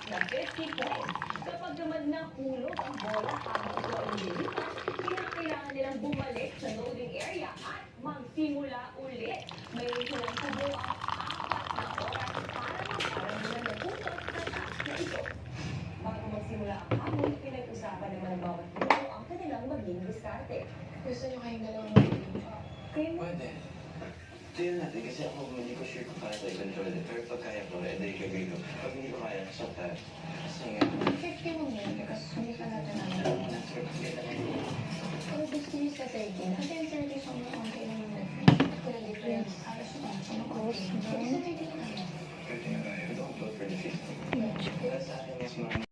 na 50 points. Kapag naman nahulog ang bola habang ito ay nililipat, kinakailangan nilang bumalik sa loading area at magsimula ulit. Mayroon silang kubo ang 4 na oras para nila naputot sa task na ito. Bago magsimula ang hamon, pinag-usapan naman ng bawat grupo ang kanilang maging diskarte. Gusto nyo kayong dalawang Pwede. Tingnan natin kasi ako hindi ko sure kung kaya ko i-control it. Pero pag kaya ko, edi gagawin ko. Pag hindi ko kaya, stop tayo. Kasi nga, 50 mo yun because hindi ka natin namin. Pero gusto nyo sa 13. Kasi yung 13 sa mga konti na yung difference. Alas mo, sa mga close. Gusto 13 na. pwede nga kaya. Don't vote for the 50. Para sa akin, mas